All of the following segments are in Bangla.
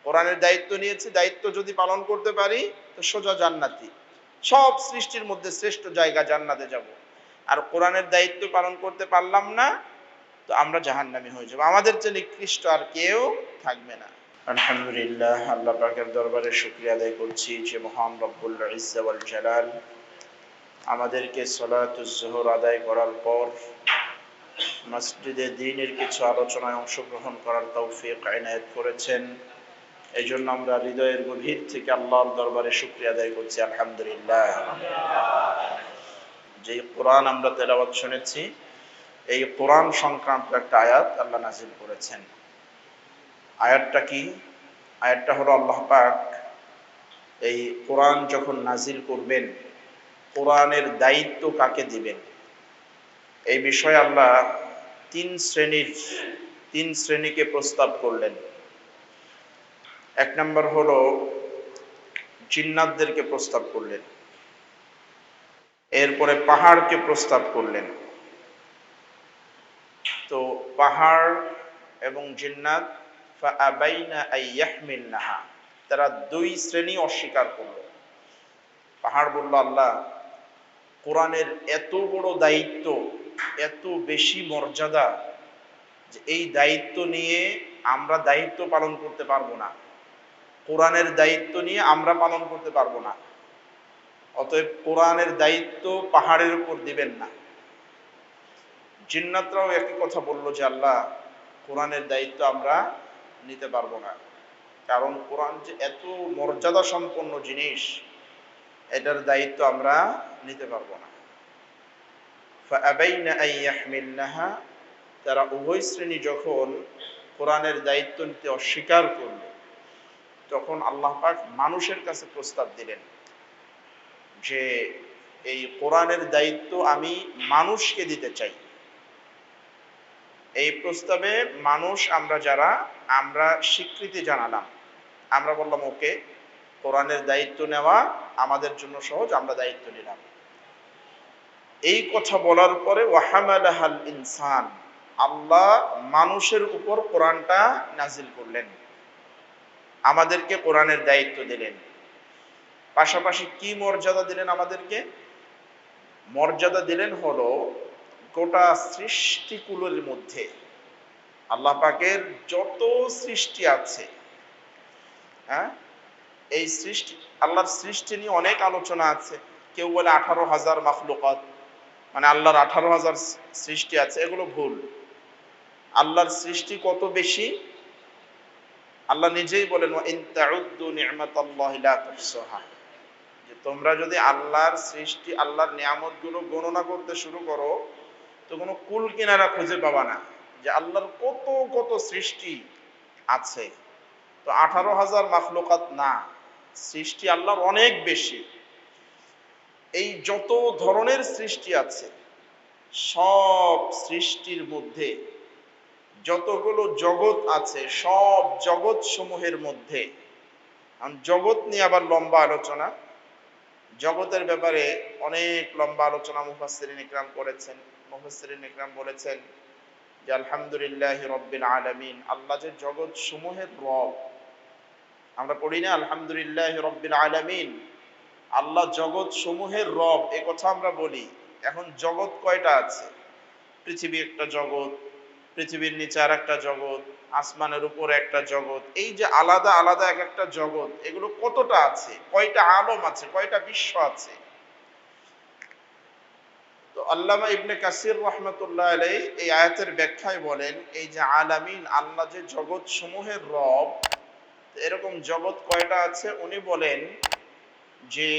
কোরআনের দায়িত্ব নিয়েছি, দায়িত্ব যদি পালন করতে পারি তো সোজা জান্নাতি, সব সৃষ্টির মধ্যে শ্রেষ্ঠ জায়গা জান্নাতে যাব। আর কোরআনের দায়িত্ব পালন করতে পারলাম না তো আমরা জাহান্নামী হয়ে যাব, আমাদের চেয়ে নিকৃষ্ট আর কেউ থাকবে না। আলহামদুলিল্লাহ, আল্লাহ পাকের দরবারে শুকরিয়া আদায় করছি যে মহান রব্বুল ইজ্জা ওয়াল জালাল আমাদেরকে সালাতুজ যোহর আদায় করার পর মসজিদে দ্বীনের কিছু আলোচনায় অংশগ্রহণ করার তৌফিক এনায়েত করেছেন। এই জন্য আমরা হৃদয়ের গভীর থেকে আল্লাহর দরবারে শুকরিয়া আদায় করছি, আলহামদুলিল্লাহ। যে কোরআন আমরা তেলাওয়াত শুনেছি, এই কোরআন সংক্রান্ত একটা আয়াত আল্লাহ নাজিল করেছেন। আয়াতটা কি? আয়াতটা হলো আল্লাহ পাক এই কোরআন যখন নাজিল করবেন, কোরআনের দায়িত্ব কাকে দিবেন, এই বিষয়ে আল্লাহ তিন শ্রেণীকে প্রস্তাব করলেন। এক নম্বর হলো জিন্নাতদেরকে প্রস্তাব করলেন, এরপরে পাহাড়কে প্রস্তাব করলেন। তো পাহাড় এবং জিন্নাত ফাআবাইনা আইয়াহমিলনাহা, তারা দুই শ্রেণী অস্বীকার করল। পাহাড় বলল, আল্লাহ কোরআনের এত বড় দায়িত্ব, এত বেশি মর্যাদা, যে এই দায়িত্ব নিয়ে আমরা দায়িত্ব পালন করতে পারবো না, কোরআনের দায়িত্ব নিয়ে আমরা পালন করতে পারবো না, অতএব কোরআনের দায়িত্ব পাহাড়ের উপর দিবেন না। জিন্নাতরাও একই কথা বলল যে আল্লাহ কোরআনের দায়িত্ব আমরা নিতে পারবো না, কারণ কোরআন যে এত মর্যাদা সম্পন্ন জিনিস, এটার দায়িত্ব আমরা নিতে পারবো না। ফাআবাইনা আইয়াহমিলনাহা, তারা উভয় শ্রেণী যখন কোরআনের দায়িত্ব নিতে অস্বীকার করল, তখন আল্লাহ পাক মানুষের কাছে প্রস্তাব দিলেন যে এই কোরআনের দায়িত্ব আমি মানুষকে দিতে চাই। এই প্রস্তাবে মানুষ আমরা স্বীকৃতি জানালাম, আমরা বললাম ওকে, কোরআনের দায়িত্ব নেওয়া আমাদের জন্য সহজ, আমরা দায়িত্ব নিলাম। এই কথা বলার পরে ওয়াহামালাহাল ইনসান, আল্লাহ মানুষের উপর কোরআনটা নাজিল করলেন, আমাদেরকে কোরআনের দায়িত্ব দিলেন। পাশাপাশি কি মর্যাদা দিলেন আমাদেরকে? মর্যাদা দিলেন হলো গোটা সৃষ্টিকুলের মধ্যে আল্লাহ পাকের যত সৃষ্টি আছে, এই সৃষ্টি, আল্লাহর সৃষ্টি নিয়ে অনেক আলোচনা আছে। কেউ বলে 18,000 মাখলুকাত, মানে আল্লাহর 18,000 সৃষ্টি আছে, এগুলো ভুল। আল্লাহর সৃষ্টি কত বেশি, আল্লাহ নিজেই বলেন ওয়া ইন তাউদ্দু নি'মাতাল্লাহি লা তুহসুহা, যে তোমরা যদি আল্লাহর সৃষ্টি, আল্লাহর নিয়ামতগুলো গণনা করতে শুরু করো তো কোনো কুল কিনারা খুঁজে পাবা না, যে আল্লাহর কত কত সৃষ্টি আছে। তো 18,000 মাখলুকাত না, সৃষ্টি আল্লাহর অনেক বেশি। এই যত ধরনের সৃষ্টি আছে, সব সৃষ্টির মধ্যে যতগুলো জগৎ আছে, সব জগৎ সমূহের মধ্যে, জগৎ নিয়ে আবার লম্বা আলোচনা, জগতের ব্যাপারে অনেক লম্বা আলোচনা মুফাসসিরিন ইকরাম করেছেন। মুফাসসিরিন ইকরাম বলেছেন যে আলহামদুলিল্লাহি রাব্বিল আলামিন, আল্লাহ যে জগৎ সমূহের রব, আমরা পড়ি না আলহামদুলিল্লাহি রাব্বিল আলামিন, আল্লাহ জগৎ সমূহের রব, এ কথা আমরা বলি। এখন জগৎ কয়টা আছে? পৃথিবী একটা জগৎ, পৃথিবীর নিচে আর একটা জগৎ, আসমানের উপরে একটা জগৎ, এই যে আলাদা আলাদা এক একটা জগৎ, এগুলো কতটা আছে, কয়টা আলম আছে, কয়টা বিশ্ব আছে? তো আল্লামা ইবনে কাসির রাহমাতুল্লাহ আলাইহি এই আয়াতের ব্যাখ্যায় বলেন, এই যে আলামিন, আল্লাহ যে জগৎ সমূহের রব, এরকম জগৎ কয়টা আছে? উনি বলেন যে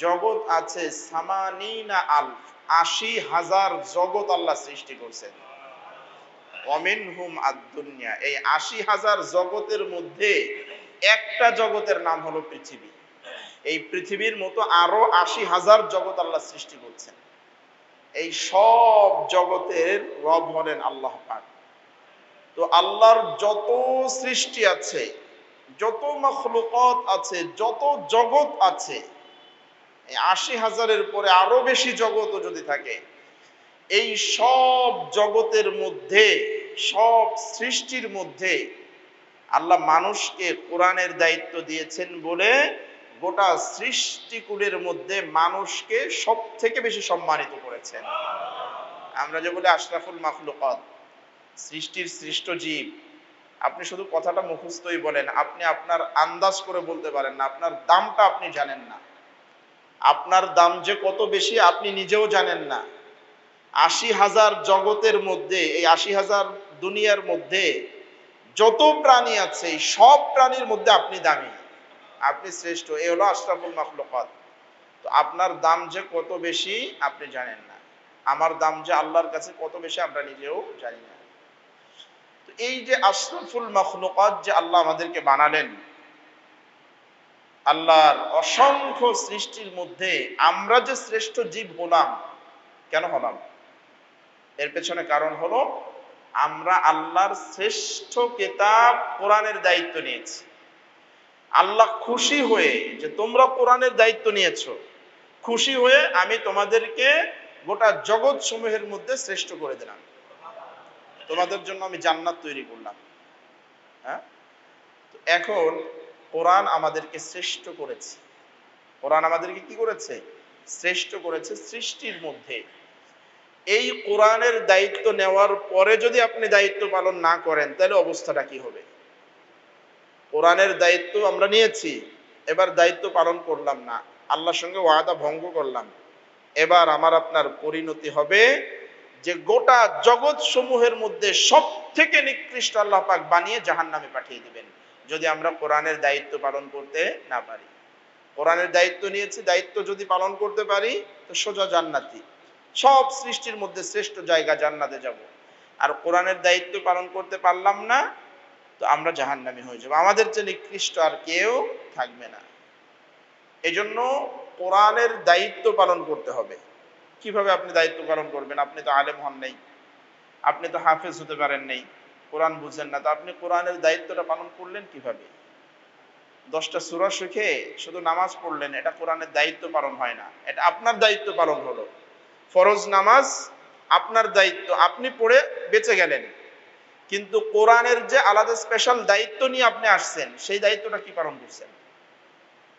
জগৎ আছে সামানিনা আলফ, ৮০,০০০ জগৎ আল্লাহ সৃষ্টি করছেন। ওয়ামিনহুম আদ-দুনিয়া, এই ৮০,০০০ জগতের মধ্যে একটা জগতের নাম হলো পৃথিবী। এই পৃথিবীর মতো আরো ৮০,০০০ জগৎ আল্লাহ সৃষ্টি করছেন। এই সব জগতের রব হলেন আল্লাহ পাক। তো আল্লাহর যত সৃষ্টি আছে, যত মাখলুকাত আছে, যত জগৎ আছে, এই ৮০,০০০-এর পরে আরো বেশি জগৎও যদি থাকে, এই সব জগতের মধ্যে, সব সৃষ্টির মধ্যে আল্লাহ মানুষকে কোরআনের দায়িত্ব দিয়েছেন বলে গোটা সৃষ্টিকুলের মধ্যে মানুষকে সব থেকে বেশি সম্মানিত করেছেন। আমরা যে বলি আশরাফুল মাখলুকাত, সৃষ্টির শ্রেষ্ঠ জীব, আপনি শুধু কথাটা মুখস্থই বলেন, আপনি আপনার আন্দাজ করে বলতে পারেন না, আপনার দামটা আপনি জানেন না। আপনার দাম যে কত বেশি আপনি নিজেও জানেন না। ৮০,০০০ জগতের মধ্যে, এই ৮০,০০০ দুনিয়ার মধ্যে যত প্রাণী আছে সব প্রাণীর মধ্যে আপনি দামি, আপনি শ্রেষ্ঠ। এ হলো আশরাফুল মাখলুকাত। তো আপনার দাম যে কত বেশি আপনি জানেন না, আমার দাম যে আল্লাহর কাছে কত বেশি আমরা নিজেও জানি না। তো এই যে আশরাফুল মাখলুকাত যে আল্লাহ আমাদেরকে বানালেন, আল্লাহর অসংখ্য সৃষ্টির মধ্যে আমরা যে শ্রেষ্ঠ জীব হলাম, কেন হলাম? এর পেছনে কারণ হলো আমরা আল্লাহর শ্রেষ্ঠ কিতাব কোরআনের দায়িত্ব নিয়েছি। আল্লাহ খুশি হয়ে যে তোমরা কোরআনের দায়িত্ব নিয়েছো, খুশি হয়ে আমি তোমাদেরকে গোটা জগৎ সমূহের মধ্যে শ্রেষ্ঠ করে দিলাম, তোমাদের জন্য আমি জান্নাত তৈরি করলাম। হ্যাঁ, তো এখন কোরআন আমাদেরকে শ্রেষ্ঠ করেছে। কোরআন আমাদেরকে কি করেছে? শ্রেষ্ঠ করেছে সৃষ্টির মধ্যে। এই কোরআনের দায়িত্ব নেওয়ার পরে যদি আপনি দায়িত্ব পালন না করেন তাহলে অবস্থাটা কি হবে? কোরআনের দায়িত্ব আমরা নিয়েছি, এবার দায়িত্ব পালন করলাম না, আল্লাহর সঙ্গে ওয়াদা ভঙ্গ করলাম, এবার আমার আপনার পরিণতি হবে যে গোটা জগৎ সমূহের মধ্যে সব থেকে নিকৃষ্ট আল্লাহ পাক বানিয়ে জাহান্নামে পাঠিয়ে দিবেন যদি আমরা কোরআনের দায়িত্ব পালন করতে না পারি। কোরআনের দায়িত্ব নিয়েছি, দায়িত্ব যদি পালন করতে পারি তো সোজা জান্নাতি, সব সৃষ্টির মধ্যে শ্রেষ্ঠ জায়গা জান্নাতে যাব। আর কোরআনের দায়িত্ব পালন করতে পারলাম না তো আমরা জাহান্নামী হয়ে যাব, আমাদের চেয়ে নিকৃষ্ট আর কেউ থাকবে না। এজন্য কোরআনের দায়িত্ব পালন করতে হবে। কিভাবে আপনি দায়িত্ব পালন করবেন? আপনি তো আলেম হন নাই, আপনি তো হাফেজ হতে পারেন নাই, কোরআন বুঝেন না, তো আপনি কোরআনের দায়িত্বটা পালন করলেন কিভাবে? 10টা সূরা শিখে শুধু নামাজ পড়লেন, এটা কোরআনের দায়িত্ব পালন হয় না, এটা আপনার দায়িত্ব পালন হলো। ফরজ নামাজ আপনার দায়িত্ব, আপনি পড়ে বেঁচে গেলেন, কিন্তু কোরআনের যে আলাদা স্পেশাল দায়িত্ব নিয়ে আপনি আসছেন সেই দায়িত্বটা কি পালন করছেন?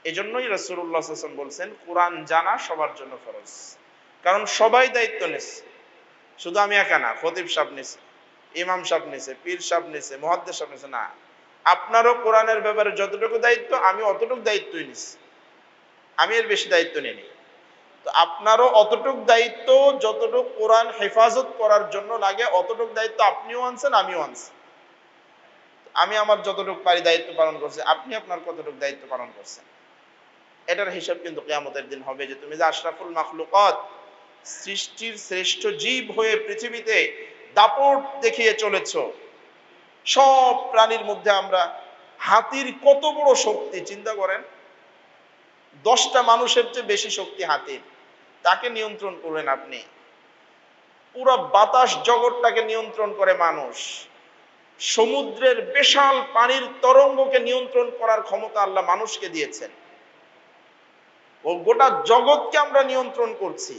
এজন্যই রাসূলুল্লাহ সাল্লাল্লাহু আলাইহি ওয়াসাল্লাম বলছেন কোরআন জানা সবার জন্য ফরজ। কারণ সবাই দায়িত্ব নিচ্ছে, শুধু আমি একা না, খতিব সাহেব নিছে, ইমাম সাহেব নিছে, পীর সাহেব নিছে, মুহাদ্দিস সাহেব নিছে, না, আপনারও কোরআনের ব্যাপারে যতটুকু দায়িত্ব আমি অতটুকু দায়িত্বই নিছি, আমি এর বেশি দায়িত্ব নিইনি। তো আপনারও অতটুক দায়িত্ব, যতটুক কোরআন হেফাজত করার জন্য লাগে অতটুক দায়িত্ব আপনিও আনছেন, আমিও আনছি। আমি আমার যতটুক পারি দায়িত্ব পালন করছি, আপনি আপনার কতটুক দায়িত্ব পালন করছেন, এটার হিসাব কিন্তু কিয়ামতের দিন হবে। যে তুমি যে আশরাফুল মাখলুকাত, সৃষ্টির শ্রেষ্ঠ জীব হয়ে পৃথিবীতে দাপট দেখিয়ে চলেছ, সব প্রাণীর মধ্যে আমরা, হাতির কত বড় শক্তি চিন্তা করেন, 10টা মানুষের চেয়ে বেশি শক্তি হাতির, তাকে নিয়ন্ত্রণ করবেন আপনি। পুরো বাতাস জগৎটাকে নিয়ন্ত্রণ করে মানুষ, সমুদ্রের বিশাল পানির তরঙ্গকে নিয়ন্ত্রণ করার ক্ষমতা আল্লাহ মানুষকে দিয়েছেন, ও গোটা জগৎকে আমরা নিয়ন্ত্রণ করছি।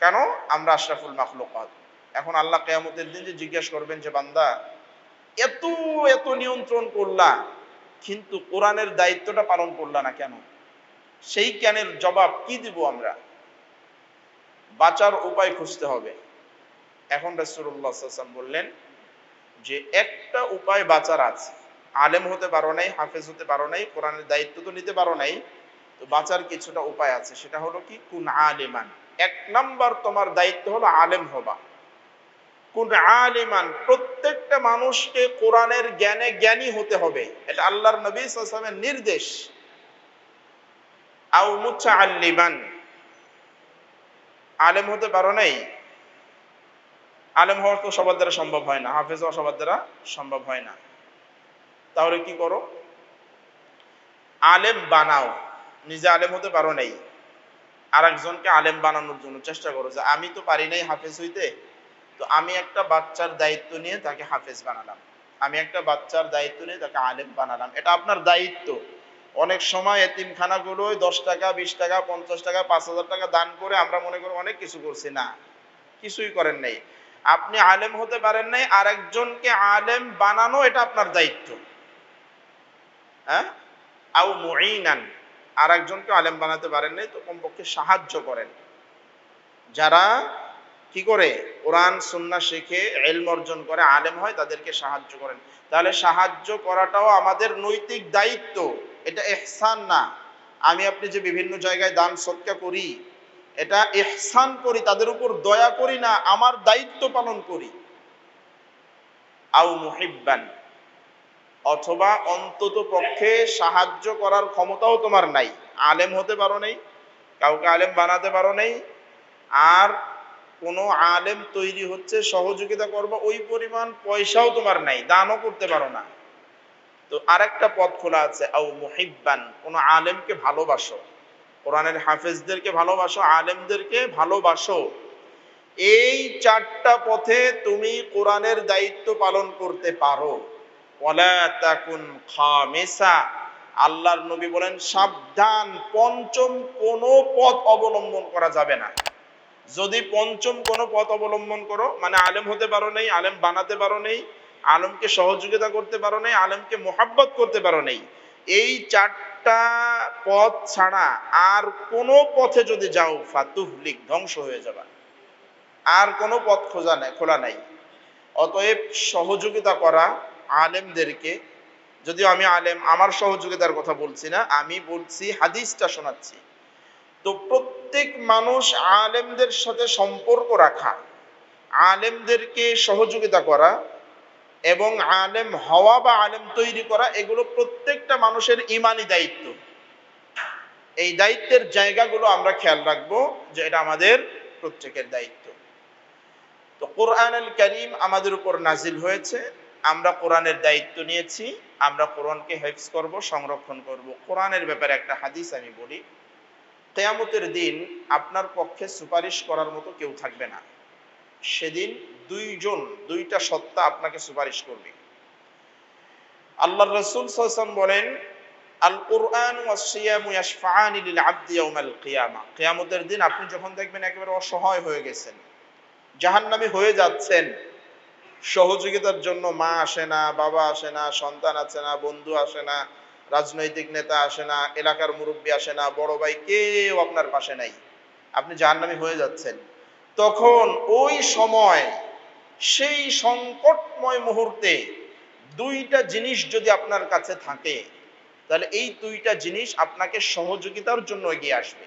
কেন? আমরা আশরাফুল মাখলুকাত। এখন আল্লাহ কিয়ামতের দিন যে জিজ্ঞাসা করবেন যে বান্দা এত এত নিয়ন্ত্রণ করলা কিন্তু কোরআনের দায়িত্বটা পালন করলা না কেন? সেই জ্ঞানের জবাব কি দিব আমরা? বাঁচার উপায় খুঁজতে হবে। এখন রাসূলুল্লাহ সাল্লাল্লাহু আলাইহি ওয়াসাল্লাম বললেন যে একটা উপায় বাঁচার আছে, আলেম হতে পারো নাই, হাফেজ হতে পারো নাই, কোরআনের দায়িত্ব তো নিতে পারো নাই, তো বাঁচার কিছুটা উপায় আছে। সেটা হলো কি? কুন আলিমান। 1 নাম্বার তোমার দায়িত্ব হলো আলেম হবা। কুন আলিমান, প্রত্যেকটা মানুষকে কোরআনের জ্ঞানে জ্ঞানী হতে হবে, এটা আল্লাহর নবী সাল্লাল্লাহু আলাইহি ওয়াসাল্লামের নির্দেশ। আও মুতাআল্লিমান, আলেম হতে পারো নাই, আলেম হওয়া তো সবার দ্বারা সম্ভব হয় না, হাফেজ হওয়া সবার দ্বারা সম্ভব হয় না, তাহলে কি করো? আলেম বানাও। নিজে আলেম হতে পারো নাই, আরেকজনকে আলেম বানানোর জন্য চেষ্টা করো, যে আমি তো পারি নাই হাফেজ হইতে, তো আমি একটা বাচ্চার দায়িত্ব নিয়ে তাকে হাফেজ বানালাম, আমি একটা বাচ্চার দায়িত্ব নিয়ে তাকে আলেম বানালাম, এটা আপনার দায়িত্ব। অনেক সময় এতিমখানাগুলোয় 10 টাকা, 20 টাকা, 50 টাকা, 5,000 টাকা দান করে আমরা মনে করি অনেক কিছু করছি, না, কিছুই করেন নাই। আপনি আলেম হতে পারেন নাই, আরেকজনকে আলেম বানানো এটা আপনার দায়িত্ব। হ্যাঁ, আও মুঈনান, আর একজনকে আলেম বানাতে পারেন নাই তো কমপক্ষে সাহায্য করেন। যারা কি করে কোরআন সুন্নাহ শিখে ইলম অর্জন করে আলেম হয় তাদেরকে সাহায্য করেন। তাহলে সাহায্য করাটাও আমাদের নৈতিক দায়িত্ব, এটা ইহসান না। আমি আপনি যে বিভিন্ন জায়গায় দান সদকা করি, এটা ইহসান করি, তাদের উপর দয়া করি না, আমার দায়িত্ব পালন করি। আও মুহিব্বান, অথবা অন্তত পক্ষে সাহায্য করার ক্ষমতাও তোমার নাই, আলেম হতে পারো নাই, কাউকে আলেম বানাতে পারো নাই, আর কোনো আলেম তৈরি হচ্ছে সহযোগিতা করবা ওই পরিমাণ পয়সাও তোমার নাই, দানও করতে পারো না। তো আরেকটা পথ খোলা আছে, আও মুহিব্বান, কোনো আলেমকে ভালোবাসো, কোরআনের হাফেজদেরকে ভালোবাসো, আলেমদেরকে ভালোবাসো। এই চারটা পথে তুমি কোরআনের দায়িত্ব পালন করতে পারো। ওয়ালা তাকুন খামিসা, আল্লাহর নবী বলেন সাবধান, পঞ্চম কোনো পথ অবলম্বন করা যাবে না। যদি পঞ্চম কোনো পথ অবলম্বন করো, মানে আলেম হতে পারো নাই, আলেম বানাতে পারো নাই, আলেমকে সহযোগিতা করতে পারো নাই, আলেমকে মোহাব্বত করতে পারো নাই, এই চারটা পথ ছাড়া আর কোনো পথে যদি যাও ফাতুহলিক, ধ্বংস হয়ে যাবা। আর কোনো পথ খোলা নাই। অতএব সহযোগিতা করা আলেমদেরকে, যদিও আমি আলেম, আমার সহযোগিতার কথা বলছি না, আমি বলছি হাদিসটা শোনাচ্ছি। তো প্রত্যেক মানুষ আলেমদের সাথে সম্পর্ক রাখা, আলেমদেরকে সহযোগিতা করা এবং আলেম হওয়া বা আলেম তৈরি করা, এগুলো প্রত্যেকটা মানুষের ঈমানি দায়িত্ব। এই দায়িত্বের জায়গাগুলো আমরা খেয়াল রাখবো যে এটা আমাদের প্রত্যেকের দায়িত্ব। তো কোরআনুল কারীম আমাদের উপর নাজিল হয়েছে, আমরা কোরআনের দায়িত্ব নিয়েছি, আমরা কোরআনকে হিফজ করব, সংরক্ষণ করব। কোরআনের ব্যাপারে একটা হাদিস আমি বলি, কিয়ামতের দিন আপনার পক্ষে সুপারিশ করার মতো কেউ থাকবে না। সেদিন দুইটা সত্তা আপনাকে সুপারিশ করবে। আল্লাহর রাসূল সাল্লাল্লাহু আলাইহি ওয়াসাল্লাম বলেন, আল কুরআন ওয়াস সিয়ামু ইয়াশফাআনি লিল আবদি ইয়াউমাল কিয়ামা, কিয়ামতের দিন আপনি যখন দেখবেন একেবারে অসহায় হয়ে গেছেন, জাহান্নামী হয়ে যাচ্ছেন, সহযোগিতার জন্য মা আসে না, বাবা আসে না, সন্তান আসে না, বন্ধু আসে না, রাজনৈতিক নেতা আসে না, এলাকার মুরব্বী আসে না, বড় ভাই কেউ আপনার পাশে নাই, আপনি জাহান্নামী হয়ে যাচ্ছেন, তখন ওই সময় সেই সংকটময় মুহূর্তে দুইটা জিনিস যদি আপনার কাছে থাকে, তাহলে এই দুইটা জিনিস আপনাকে সহযোগিতার জন্য এগিয়ে আসবে।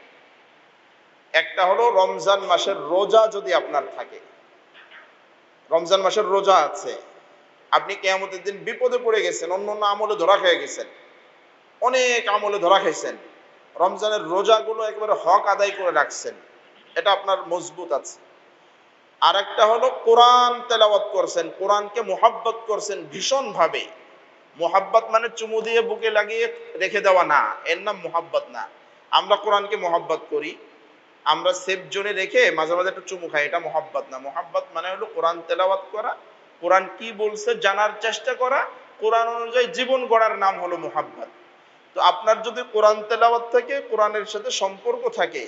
একটা হলো রমজান মাসের রোজা যদি আপনার থাকে, রমজান মাসের রোজা আছে, আপনি কিয়ামতের দিন বিপদে পড়ে গেছেন, অন্য আমলে ধরা খেয়ে গেছেন, অনেক আমলে ধরা খাইছেন, রমজানের রোজাগুলো একেবারে হক আদায় করে রাখছেন, এটা আপনার মজবুত আছে। আর একটা হলো কোরআন তেলাওয়াত করছেন, কোরআনকে মোহাব্বত করছেন ভীষণ ভাবে। মোহাব্বত মানে চুমু দিয়ে বুকে লাগিয়ে রেখে দেওয়া না, এর নাম মোহাব্বত না। আমরা কোরআনকে মোহাব্বত করি, আমরা সেফ জোনে রেখে মাঝে মাঝে একটু চুমু খাই, এটা মোহাব্বত না। মোহাব্বত মানে হলো কোরআন তেলাওয়াত করা, কোরআন কি বলছে জানার চেষ্টা করা, কোরআন অনুযায়ী জীবন গড়ার নাম হলো মোহাব্বত। তো আপনার যদি কোরআন তেলাওয়াত থাকে, কোরআনের সাথে সম্পর্ক থাকে,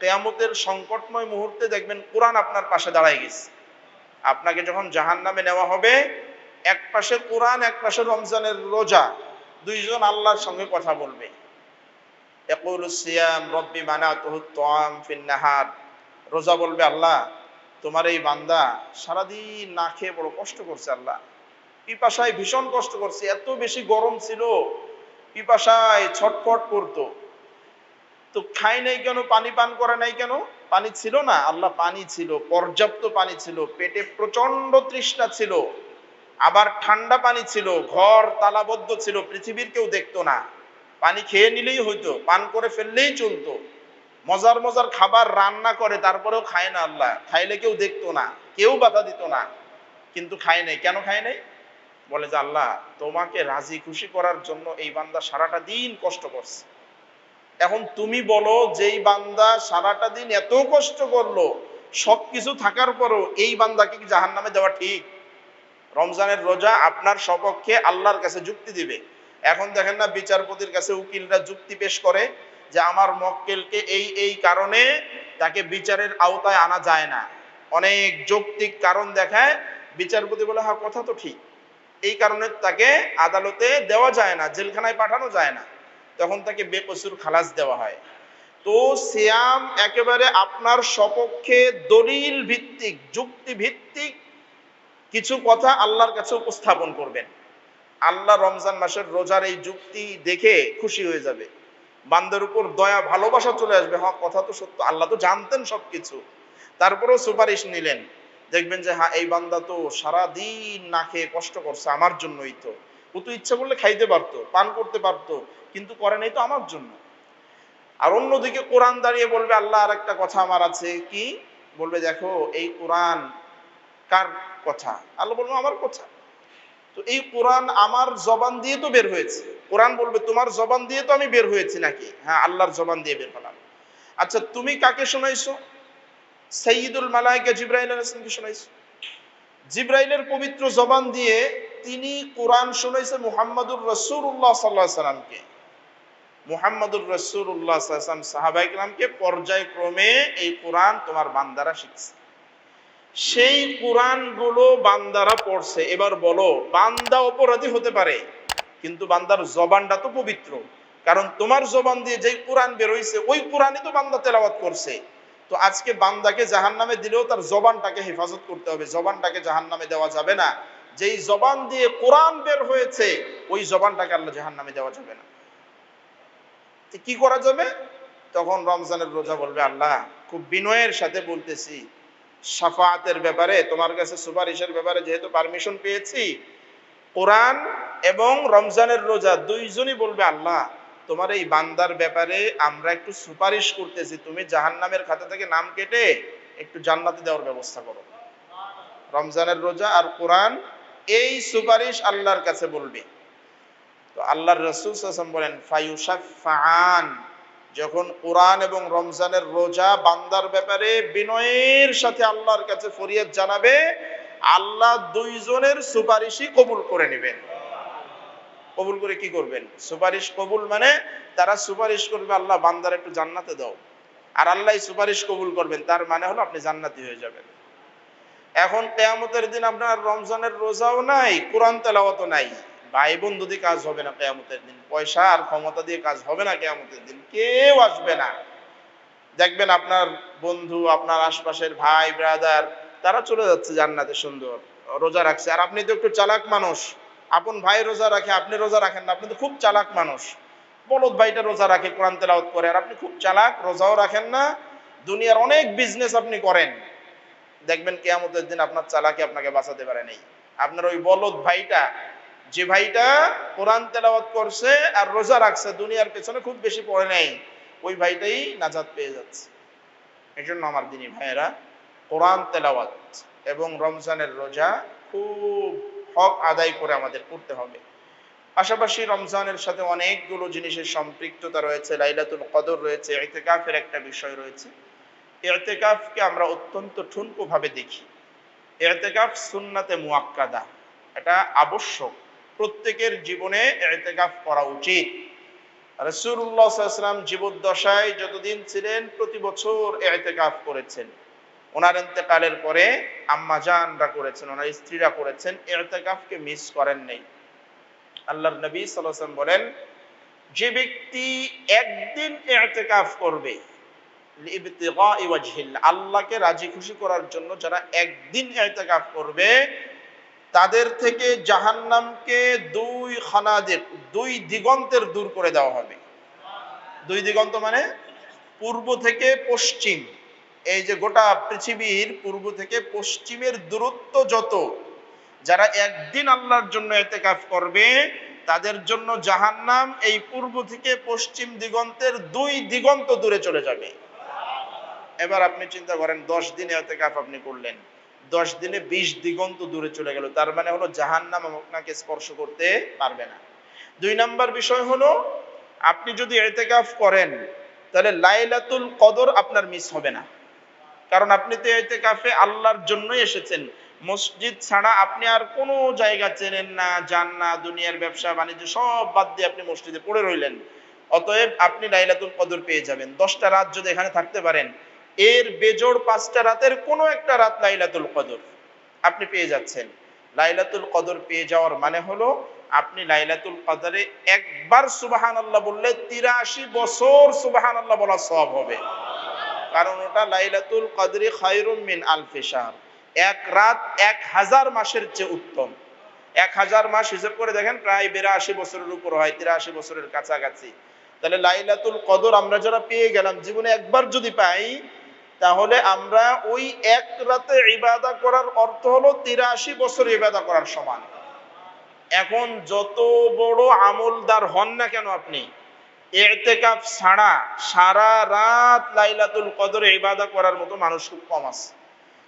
কিয়ামতের সংকটময় মুহূর্তে দেখবেন কোরআন আপনার পাশে দাঁড়ায় গেছে। আপনাকে যখন জাহান্নামে নেওয়া হবে, এক পাশে কোরআন, এক পাশে রমজানের রোজা, দুইজন আল্লাহর সঙ্গে কথা বলবে। ইয়াকুলুস সিয়াম রব্বি মানাতুহু তুআম ফিন নাহার, রোজা বলবে আল্লাহ তোমার এই বান্দা সারাদিন না খেয়ে বড় কষ্ট করছে, আল্লাহ পিপাসায় ভীষণ কষ্ট করছে, এত বেশি গরম ছিল, পিপাসায় ছটফট করতো, তো খাই নাই কেন, পানি পান করে নাই কেন? পানি ছিল না? আল্লাহ পানি ছিল, পর্যাপ্ত পানি ছিল, পেটে প্রচন্ড তৃষ্ণা ছিল, আবার ঠান্ডা পানি ছিল, ঘর তালাবদ্ধ ছিল, পৃথিবীর কেউ দেখতো না, পানি খেয়ে নিলেই হইতো, পান করে ফেললেই চলতো। মজার মজার খাবার রান্না করে, তারপরেও খায় না আল্লাহ, খাইলে কেউ দেখতো না, কেউ বাধা দিত না, কিন্তু খায় নাই। কেন খায় নাই? বলে যে আল্লাহ তোমাকে রাজি খুশি করার জন্য এই বান্দা সারাটা দিন কষ্ট করছে। এখন তুমি বলো, যেই বান্দা সারাটা দিন এত কষ্ট করলো, সবকিছু থাকার পরও এই বান্দাকে কি জাহান্নামে দেওয়া ঠিক? রমজানের রোজা আপনার সপক্ষে আল্লাহর কাছে যুক্তি দিবে। এখন দেখেন না, বিচারপতির কাছে উকিলরা যুক্তি পেশ করে যে আমার মক্কেলকে এই এই কারণে তাকে বিচারের আওতায় আনা যায় না, অনেক যৌক্তিক কারণ দেখায়, বিচারপতি বলে হ্যাঁ কথা তো ঠিক, এই কারণে তাকে আদালতে দেওয়া যায় না, জেলখানায় পাঠানো যায় না, তখন তাকে বেকসুর খালাস দেওয়া হয়। তো সিয়াম একেবারে আপনার সপক্ষে দলিল ভিত্তিক, যুক্তি ভিত্তিক কিছু কথা আল্লাহর কাছে উপস্থাপন করবেন। আল্লাহ রমজান মাসের রোজার এই যুক্তি দেখে খুশি হয়ে যাবে, বান্দার উপর দয়া ভালোবাসা চলে আসবে। হ্যাঁ, কথা তো সত্য, আল্লাহ তো জানতেন সবকিছু, তারপরেও সুপারিশ নিলেন। দেখবেন যে হ্যাঁ, এই বান্দা তো সারা দিন না খেয়ে কষ্ট করছে আমার জন্যই, তো ও তো ইচ্ছা করলে খাইতে পারতো, পান করতে পারতো, কিন্তু করে নাই তো আমার জন্য। আর অন্যদিকে কোরআন দাঁড়িয়ে বলবে আল্লাহ আর একটা কথা আমার আছে, কি বলবে, দেখো এই কোরআন কার কথা? আল্লাহ বলবো আমার কথা। তো এই কোরআন আমার জবান দিয়ে তো বের হয়েছে। কোরআন বলবে তোমার জবান দিয়ে তো আমি বের হয়েছি নাকি? হ্যাঁ, আল্লাহর জবান দিয়ে বের হলাম। আচ্ছা, তুমি কাকে শোনাইছো? সাইয়্যিদুল মালায়েকা জিবরাইল আলাইহিস সালামকে শোনাইছো। জিবরাইলের পবিত্র জবান দিয়ে তিনি কোরআন শোনাইছে মুহাম্মদুর রাসূলুল্লাহ সাল্লাল্লাহু আলাইহি সাল্লামকে। মুহাম্মদুর রাসূলুল্লাহ সাল্লাল্লাহু আলাইহি সাল্লাম সাহাবায়ে কেরামকে পর্যায়ক্রমে এই কোরআন তোমার বান্দারা শিখছে। সেই কোরআনগুলো বান্দারা পড়ছে। এবার বলো, বান্দা অপরাধী হতে পারে, কিন্তু বান্দার জবানটা তো পবিত্র, কারণ তোমার জবান দিয়ে যেই কোরআন বের হইছে ওই কোরআনই তো বান্দা তেলাওয়াত করছে। তো আজকে বান্দাকে জাহান্নামে দিলেও তার জবানটাকে হেফাজত করতে হবে, জবানটাকে জাহান্নামে দেওয়া যাবে না। যেই জবান দিয়ে কোরআন বের হয়েছে ওই জবানটাকে আল্লাহ জাহান্নামে দেওয়া যাবে না। কি করা যাবে? তখন রমজানের রোজা বলবে, আল্লাহ খুব বিনয়ের সাথে বলতেছি, শাফাআতের ব্যাপারে, তোমার কাছে সুপারিশের ব্যাপারে যেহেতু পারমিশন পেয়েছি, কোরআন এবং রমজানের রোজা দুইজনই বলবে, আল্লাহ তোমার এই বান্দার ব্যাপারে আমরা একটু সুপারিশ করতেছি, তুমি জাহান্নামের খাতা থেকে নাম কেটে একটু জান্নাতে দেওয়ার ব্যবস্থা করো। রমজানের রোজা আর কোরআন এই সুপারিশ আল্লাহর কাছে বলবে। তো আল্লাহর রাসূল সাল্লাল্লাহু আলাইহি ওয়াসাল্লাম বলেন, ফায়ুশাফাআন, যখন কোরআন এবং রমজানের রোজা বান্দার ব্যাপারে বিনয়ের সাথে আল্লাহর কাছে ফরিয়াদ জানাবে, আল্লাহ দুইজনের সুপারিশই কবুল করে নেবেন। কবুল করে কি করবেন? সুপারিশ কবুল মানে তারা সুপারিশ করবে, আল্লাহ বান্দার একটু জান্নাতে দাও, আর আল্লাহ সুপারিশ কবুল করবেন, তার মানে হলো আপনি জান্নাতি হয়ে যাবেন। এখন কিয়ামতের দিন আপনার রমজানের রোজাও নাই, কোরআন তেলাওয়াতও নাই, ভাই বন্ধু দিয়ে কাজ হবে না কিয়ামতের দিন, পয়সা আর ক্ষমতা দিয়ে কাজ হবে না কিয়ামতের দিন, কেউ আসবে না। দেখবেন আপনার বন্ধু, আপনার আশপাশের ভাই ব্রাদার, তারা চলে যাচ্ছে জান্নাতে, সুন্দর রোজা রাখছে, আর আপনি তো একটু চালাক মানুষ, আপন ভাই রোজা রাখে, আপনি রোজা রাখেন না, আপনি তো খুব চালাক মানুষ। বলদ ভাইটা রোজা রাখে, কোরআন তেলাওয়াত করে, আর আপনি খুব চালাক, রোজাও রাখেন না, দুনিয়ার অনেক বিজনেস আপনি করেন। দেখবেন কিয়ামতের দিন আপনার চালাকি আপনাকে বাঁচাতে পারে নাই। আপনার ওই বলদ ভাইটা, যে ভাইটা কোরআন তেলাওয়াত করছে আর রোজা রাখছে, দুনিয়ার পেছনে খুব বেশি পড়ে নাই, ওই ভাইটাই নাজাত পেয়ে যাচ্ছে। এই জন্য আমার দিনী ভাইয়েরা, কোরআন তেলাওয়াত এবং রমজানের রোজা খুব হক আদায় করে আমাদের করতে হবে। পাশাপাশি রমজানের সাথে অনেকগুলো জিনিসের সম্পৃক্ততা রয়েছে, লাইলাতুল কদর রয়েছে, ইতিকাফের একটা বিষয় রয়েছে। ইতিকাফকে আমরা অত্যন্ত ঠুনকো ভাবে দেখি। ইতিকাফ সুন্নাতে মুআক্কাদা, এটা আবশ্যক, প্রত্যেকের জীবনে ইতিকাফ করা উচিত। রাসূলুল্লাহ সাল্লাল্লাহু আলাইহি ওয়াসাল্লাম জীবদ্দশায় যতদিন ছিলেন প্রতি বছর ইতিকাফ করেছেন। ওনার ইন্তেকালের পরে আম্মা জানরা করেছেন, ওনার স্ত্রীরা করেছেন, ইতিকাফকে মিস করেন নাই। আল্লাহর নবী সাল্লাল্লাহু আলাইহি ওয়াসাল্লাম বলেন, যে ব্যক্তি একদিন ইতিকাফ করবে লিইবতিগাই ওয়াজহিল্লাহ, আল্লাহকে রাজি খুশি করার জন্য যারা একদিন ইতিকাফ করবে, তাদের থেকে জাহান্নামকে দুই খানাদিক, দুই দিগন্তের দূর করে দেওয়া হবে। দুই দিগন্ত মানে পূর্ব থেকে পশ্চিম, এই যে গোটা পৃথিবীর পূর্ব থেকে পশ্চিমের দূরত্ব যত, যারা একদিন আল্লাহর জন্য ইতিকাফ করবে তাদের জন্য জাহান্নাম এই পূর্ব থেকে পশ্চিম দিগন্তের দুই দিগন্ত দূরে চলে যাবে। এবার আপনি চিন্তা করেন, 10 দিন ইতিকাফ আপনি করলেন, 10 দিনে 20 দিগন্ত দূরে চলে গেল, তার মানে হলো জাহান্নাম আপনাকে স্পর্শ করতে পারবে না। 2 নাম্বার বিষয় হলো, আপনি যদি ইতিকাফ করেন তাহলে লাইলাতুল কদর আপনার মিস হবে না, কারণ আপনি তো ইতিকাফে আল্লাহর জন্যই এসেছেন। মসজিদ ছাড়া আপনি আর কোনো জায়গা চেনেন না, যান না, দুনিয়ার ব্যবসা বাণিজ্য সব বাদ দিয়ে আপনি মসজিদে পড়ে রইলেন, অতএব আপনি লাইলাতুল কদর পেয়ে যাবেন। 10টা রাত যদি এখানে থাকতে পারেন, এর বেজোড় 5টা রাতের কোনো একটা রাত লাইলাতুল কদর আপনি পেয়ে যাচ্ছেন। লাইলাতুল কদর পেয়ে যাওয়ার মানে হলো আপনি লাইলাতুল কদরে একবার সুবহানাল্লাহ বললে ৮৩ বছর সুবহানাল্লাহ বলা সওয়াব হবে। কারণ ওটা লাইলাতুল কদরি খায়রুম মিন আলফি শাহর, এক রাত ১০০০ মাসের চেয়ে উত্তম। ১০০০ মাস হিসাব করে দেখেন প্রায় ৮২ বছরের উপর হয়, ৮৩ বছরের কাছাকাছি। তাহলে লাইলাতুল কদর আমরা যারা পেয়ে গেলাম, জীবনে একবার যদি পাই, তাহলে আমরা ওই এক রাতে ইবাদত করার অর্থ হলো ৮৩ বছর ইবাদত করার সমান। এখন যত বড় আমলদার হন না কেন আপনি, ইতিকাফ ছাড়া সারা রাত লাইলাতুল কদরে ইবাদত করার মতো মানুষ খুব কম আছে।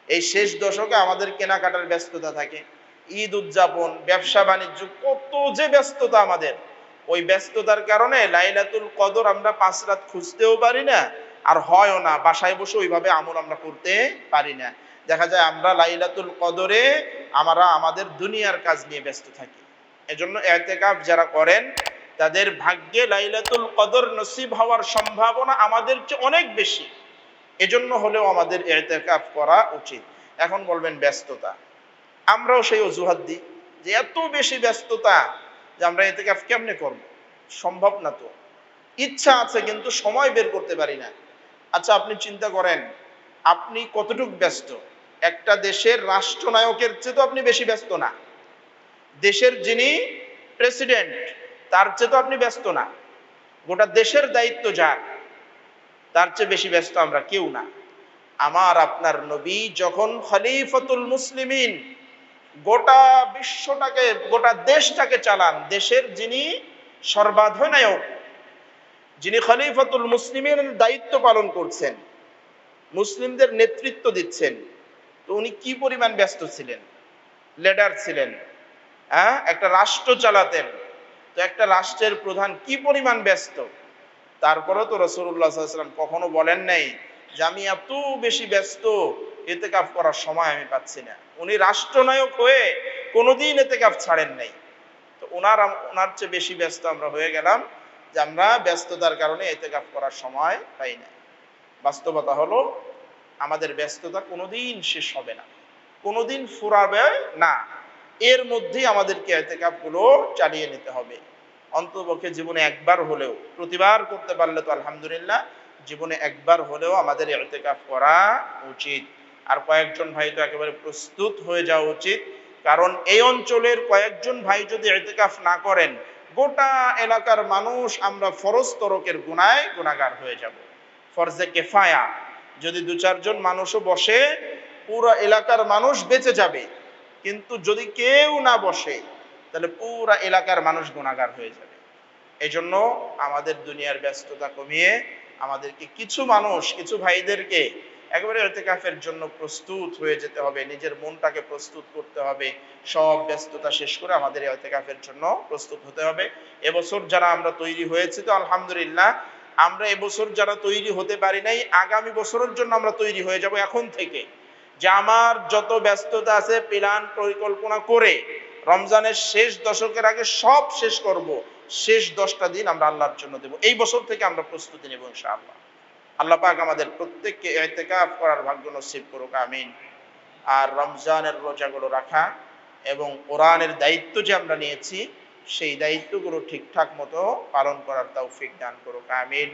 এই শেষ দশকে আমাদের কেনাকাটার ব্যস্ততা থাকে, ঈদ উদযাপন, ব্যবসা বাণিজ্য, কত যে ব্যস্ততা আমাদের। ওই ব্যস্ততার কারণে লাইলাতুল কদর আমরা ৫ রাত খুঁজতেও পারি না, আর হয়ও না, বাসায় বসে ওইভাবে আমল আমরা করতে পারি না। দেখা যায় আমরা লাইলাতুল কদরে আমরা আমাদের দুনিয়ার কাজ নিয়ে ব্যস্ত থাকি। এজন্য ইতিকাফ যারা করেন তাদের ভাগ্যে লাইলাতুল কদর নসিব হওয়ার সম্ভাবনা আমাদের চেয়ে অনেক বেশি। এজন্য হলেও আমাদের ইতিকাফ করা উচিত। এখন বলবেন ব্যস্ততা, আমরাও সেই অজুহাত দিই যে এত বেশি ব্যস্ততা যে আমরা ইতিকাফ কেমনে করব, সম্ভব না তো। ইচ্ছা আছে কিন্তু সময় বের করতে পারি না। আচ্ছা আপনি চিন্তা করেন আপনি কতটুকু ব্যস্ত। একটা দেশের রাষ্ট্রনায়কের চেয়ে তো আপনি বেশি ব্যস্ত না, দেশের যিনি প্রেসিডেন্ট তার চেয়ে তো আপনি ব্যস্ত না, গোটা দেশের দায়িত্ব যার, তার চেয়ে বেশি ব্যস্ত আমরা কেউ না। আমার আপনার নবী যখন খলিফাতুল মুসলিমিন, গোটা বিশ্বটাকে গোটা দেশটাকে চালান, দেশের যিনি সর্বাধিনায়ক, যিনি খলিফাতুল মুসলিমিনের দায়িত্ব পালন করছেন, মুসলিমদের নেতৃত্ব দিচ্ছেন, তো উনি কি পরিমাণ ব্যস্ত ছিলেন, লিডার ছিলেন, হ্যাঁ একটা রাষ্ট্র চালাতেন। তো একটা রাষ্ট্রের প্রধান কি পরিমাণ ব্যস্ত, তারপরে তো রাসূলুল্লাহ সাল্লাল্লাহু আলাইহি ওয়াসাল্লাম কখনো বলেন নাই যে আমি এত বেশি ব্যস্ত ইতিকাফ করার সময় আমি পাচ্ছি না। উনি রাষ্ট্রনায়ক হয়ে কোনোদিন ইতিকাফ ছাড়েন নাই। তো ওনার চেয়ে বেশি ব্যস্ত আমরা হয়ে গেলাম যে আমরা ব্যস্ততার কারণে ইতিকাফ করার সময় পাই না। বাস্তবতা হলো আমাদের ব্যস্ততা কোনোদিন শেষ হবে না, কোনোদিন ফুরাবে না। এর মধ্যেই আমাদেরকে ইতিকাফ গুলো চালিয়ে নিতে হবে। অন্ততপক্ষে জীবনে একবার হলেও, প্রতিবার করতে পারলে তো আলহামদুলিল্লাহ, জীবনে একবার হলেও আমাদের ইতিকাফ করা উচিত। আর কয়েকজন ভাই তো একেবারে প্রস্তুত হয়ে যাওয়া উচিত, কারণ এই অঞ্চলের কয়েকজন ভাই যদি ইতিকাফ না করেন, গোটা এলাকার মানুষ আমরা ফরজ তরকের গুনায় গুনাহগার হয়ে যাব। ফরজে কিফায়া যদি ২-৪ জন মানুষও বসে, পুরো এলাকার মানুষ বেঁচে যাবে। কিন্তু যদি কেউ না বসে, তাহলে পুরা এলাকার মানুষ গুনাহগার হয়ে যাবে। এই জন্য আমাদের দুনিয়ার ব্যস্ততা কমিয়ে আমাদেরকে কিছু মানুষ, কিছু ভাইদেরকে একেবারে ইতিকাফের জন্য প্রস্তুত হয়ে যেতে হবে, নিজের মনটাকে প্রস্তুত করতে হবে। সব ব্যস্ততা শেষ করে আমাদের ইতিকাফের জন্য প্রস্তুত হতে হবে। এবছর যারা আমরা তৈরি হয়েছি তো আলহামদুলিল্লাহ, আমরা এবছর যারা তৈরি হতে পারি নাই, আগামী বছরের জন্য আমরা তৈরি হয়ে যাব এখন থেকে। যে আমার যত ব্যস্ততা আছে প্ল্যান পরিকল্পনা করে রমজানের শেষ দশকের আগে সব শেষ করব, শেষ 10টা দিন আমরা আল্লাহর জন্য দেব। এই বছর থেকে আমরা প্রস্তুতি নেব ইনশাআল্লাহ। আল্লাহ পাক আমাদের প্রত্যেককে ইতিকাফ করার ভাগ্য নসিব করুক, আমিন। আর রমজানের রোজাগুলো রাখা এবং কোরআনের দায়িত্ব যে আমরা নিয়েছি, সেই দায়িত্বগুলো ঠিকঠাক মতো পালন করার তৌফিক দান করুক, আমিন।